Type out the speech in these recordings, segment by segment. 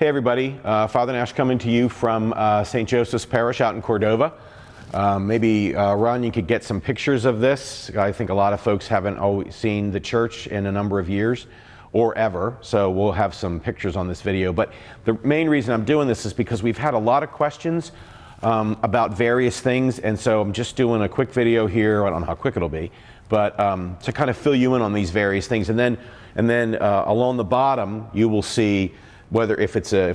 Hey everybody, Father Nash coming to you from St. Joseph's Parish out in Cordova. Maybe Ron, you could get some pictures of this. I think a lot of folks haven't always seen the church in a number of years or ever, so we'll have some pictures on this video. But the main reason I'm doing this is because we've had a lot of questions about various things, and so I'm just doing a quick video here. I don't know how quick it'll be, but to kind of fill you in on these various things. And then along the bottom, you will see whether if it's a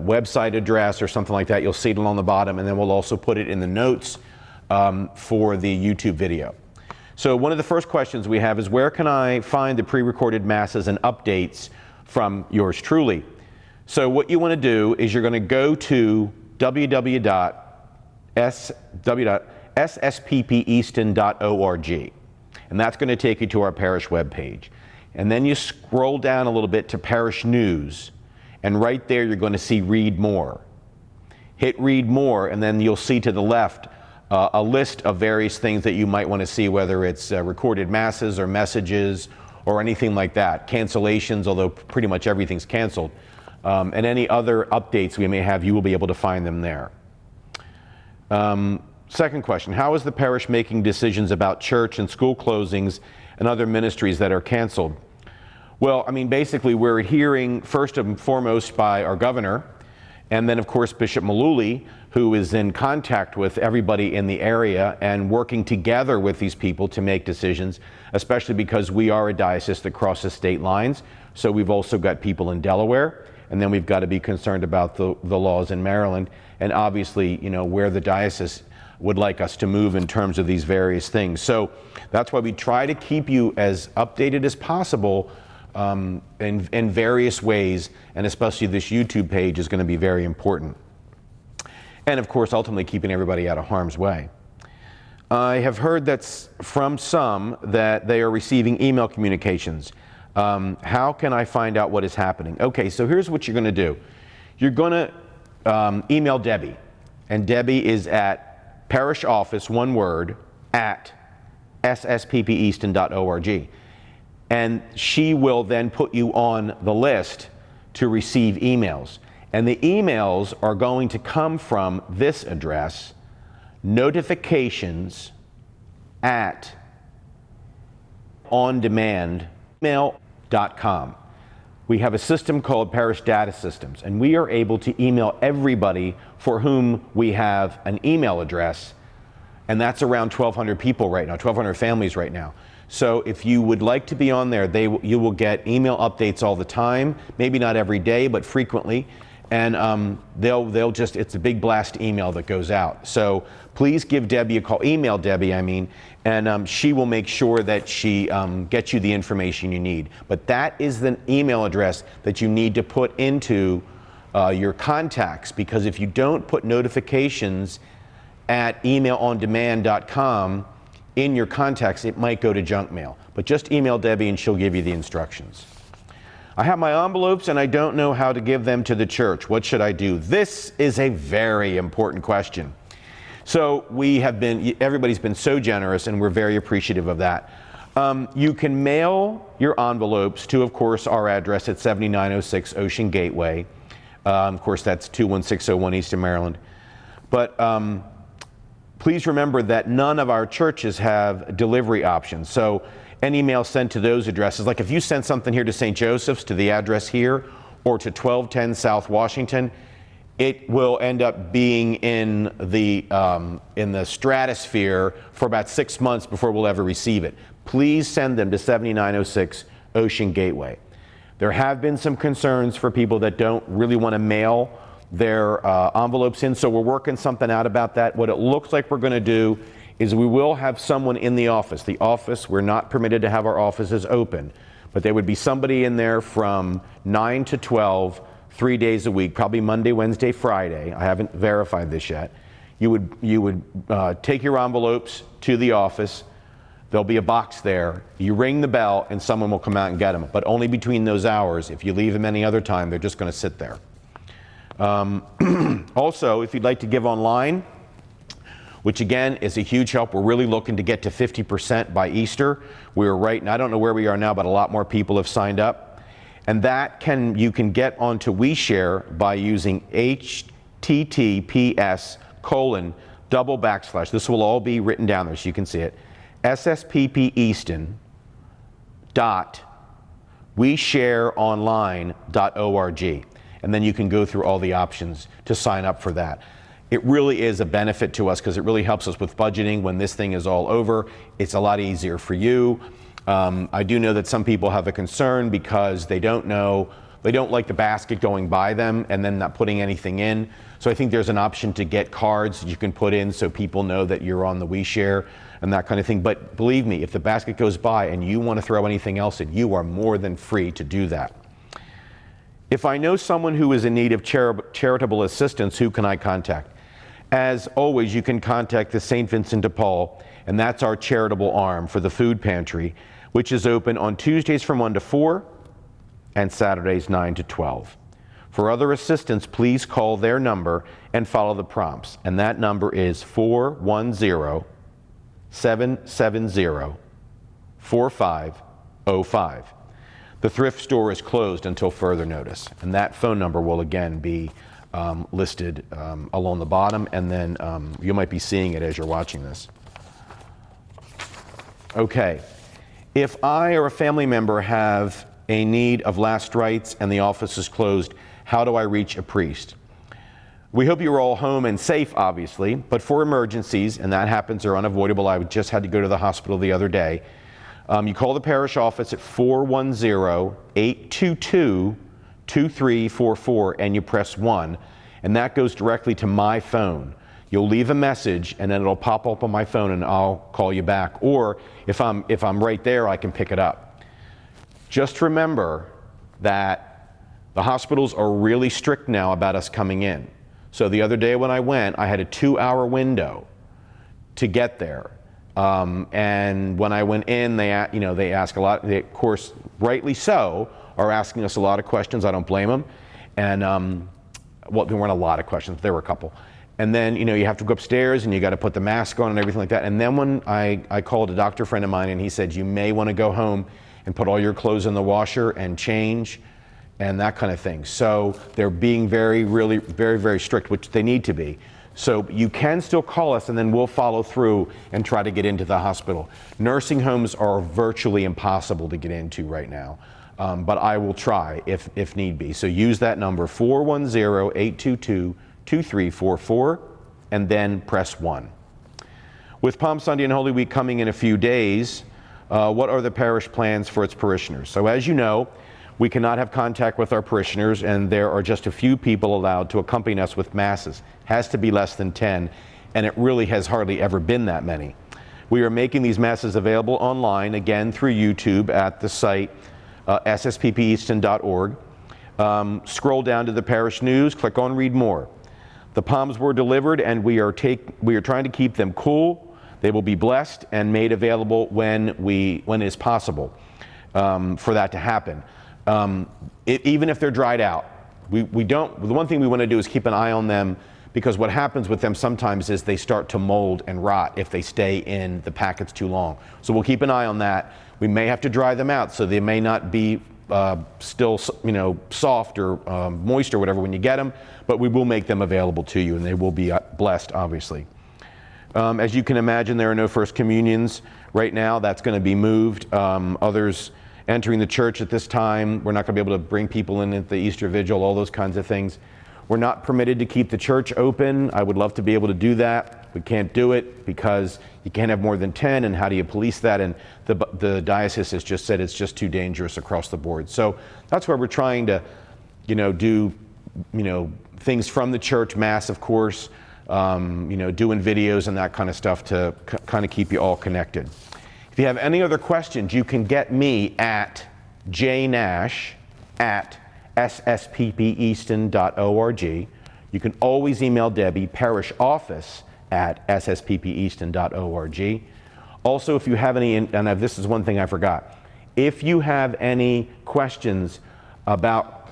website address or something like that, you'll see it along the bottom, and then we'll also put it in the notes for the YouTube video. So one of the first questions we have is, where can I find the pre-recorded masses and updates from yours truly? So what you want to do is you're going to go to www.ssppeaston.org, and that's going to take you to our parish webpage. And then you scroll down a little bit to Parish News, and right there you're going to see Read More. Hit Read More, and then you'll see to the left a list of various things that you might want to see, whether it's recorded masses or messages or anything like that. Cancellations, although pretty much everything's canceled. And any other updates we may have, you will be able to find them there. Second question, how is the parish making decisions about church and school closings and other ministries that are canceled? Well, I mean, basically, we're hearing first and foremost by our governor, and then, of course, Bishop Maluli, who is in contact with everybody in the area and working together with these people to make decisions, especially because we are a diocese that crosses state lines. So we've also got people in Delaware, and then we've got to be concerned about the laws in Maryland, and obviously, you know, where the diocese would like us to move in terms of these various things. So that's why we try to keep you as updated as possible in various ways, and especially this YouTube page is going to be very important. And of course, ultimately keeping everybody out of harm's way. I have heard from some that they are receiving email communications. How can I find out what is happening? Okay, so here's what you're going to do. You're going to email Debbie, and Debbie is at parish office, one word, at ssppeaston.org. And she will then put you on the list to receive emails. And the emails are going to come from this address, notifications@ondemandemail.com. We have a system called Parish Data Systems, and we are able to email everybody for whom we have an email address, and that's around 1,200 people right now, 1,200 families right now. So if you would like to be on there, you will get email updates all the time, maybe not every day, but frequently. And they'll just, it's a big blast email that goes out. So please give Debbie a call, email Debbie, I mean, and she will make sure that she gets you the information you need. But that is the email address that you need to put into your contacts, because if you don't put notifications at emailondemand.com in your contacts, it might go to junk mail. But just email Debbie and she'll give you the instructions. I have my envelopes and I don't know how to give them to the church. What should I do? This is a very important question. So everybody's been so generous, and we're very appreciative of that. You can mail your envelopes to, of course, our address at 7906 Ocean Gateway. Of course, that's 21601 Eastern Maryland. But please remember that none of our churches have delivery options. So any mail sent to those addresses, like if you send something here to St. Joseph's, to the address here, or to 1210 South Washington, it will end up being in the stratosphere for about 6 months before we'll ever receive it. Please send them to 7906 Ocean Gateway. There have been some concerns for people that don't really want to mail their envelopes in, so we're working something out about that. What it looks like we're going to do is we will have someone in the office. The office, we're not permitted to have our offices open, but there would be somebody in there from 9 to 12, 3 days a week, probably Monday, Wednesday, Friday. I haven't verified this yet. You would take your envelopes to the office. There'll be a box there. You ring the bell and someone will come out and get them, but only between those hours. If you leave them any other time, they're just going to sit there. Also, if you'd like to give online, which again is a huge help, we're really looking to get to 50% by Easter. We're right, and I don't know where we are now, but a lot more people have signed up. And that you can get onto WeShare by using https:// this will all be written down there so you can see it, ssppe.weShareOnline.org. And then you can go through all the options to sign up for that. It really is a benefit to us because it really helps us with budgeting. When this thing is all over, it's a lot easier for you. I do know that some people have a concern because they don't like the basket going by them and then not putting anything in. So I think there's an option to get cards you can put in so people know that you're on the WeShare and that kind of thing. But believe me, if the basket goes by and you want to throw anything else in, you are more than free to do that. If I know someone who is in need of charitable assistance, who can I contact? As always, you can contact the St. Vincent de Paul, and that's our charitable arm for the food pantry, which is open on Tuesdays from 1 to 4 and Saturdays 9 to 12. For other assistance, please call their number and follow the prompts, and that number is 410-770-4505. The thrift store is closed until further notice, and that phone number will again be listed along the bottom, and then you might be seeing it as you're watching this. Okay, if I or a family member have a need of last rites and the office is closed, how do I reach a priest? We hope you're all home and safe, obviously, but for emergencies, and that happens, are unavoidable. I just had to go to the hospital the other day. You call the parish office at 410-822-2344 and you press 1, and that goes directly to my phone. You'll leave a message and then it'll pop up on my phone and I'll call you back. Or if I'm right there, I can pick it up. Just remember that the hospitals are really strict now about us coming in. So the other day when I went, I had a 2-hour window to get there. And when I went in, they ask a lot. They, of course, rightly so, are asking us a lot of questions. I don't blame them. And well, there weren't a lot of questions. There were a couple. And then you have to go upstairs and you got to put the mask on and everything like that. And then when I called a doctor friend of mine and he said you may want to go home and put all your clothes in the washer and change and that kind of thing. So they're being very strict, which they need to be. So you can still call us and then we'll follow through and try to get into the hospital. Nursing homes are virtually impossible to get into right now, but I will try if need be. So use that number, 410-822-2344, and then press 1. With Palm Sunday and Holy Week coming in a few days, what are the parish plans for its parishioners? So as you know, we cannot have contact with our parishioners, and there are just a few people allowed to accompany us with masses. Has to be less than 10, and it really has hardly ever been that many. We are making these masses available online, again through YouTube at the site SSPPeaston.org. Scroll down to the parish news, click on Read More. The palms were delivered, and we are trying to keep them cool. They will be blessed and made available when it is possible for that to happen. Even if they're dried out, the one thing we want to do is keep an eye on them, because what happens with them sometimes is they start to mold and rot if they stay in the packets too long. So we'll keep an eye on that. We may have to dry them out, so they may not be still soft or moist or whatever when you get them, but we will make them available to you, and they will be blessed, obviously. As you can imagine, there are no First Communions right now. That's going to be moved. Others entering the church at this time, we're not going to be able to bring people in at the Easter Vigil, all those kinds of things. We're not permitted to keep the church open. I would love to be able to do that. We can't do it because you can't have more than 10, and how do you police that? And the diocese has just said it's just too dangerous across the board. So that's why we're trying to, do, things from the church, Mass, of course, doing videos and that kind of stuff to kind of keep you all connected. If you have any other questions, you can get me at jnash@sssppeaston.org. You can always email Debbie, parishoffice@sssppeaston.org. Also, if you have any, and this is one thing I forgot, if you have any questions about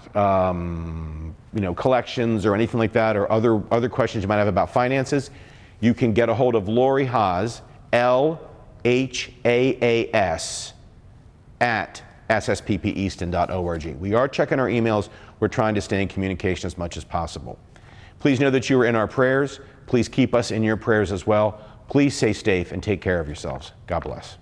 collections or anything like that, or other questions you might have about finances, you can get a hold of Lori Haas, LHAAS, at ssppeaston.org. We are checking our emails. We're trying to stay in communication as much as possible. Please know that you are in our prayers. Please keep us in your prayers as well. Please stay safe and take care of yourselves. God bless.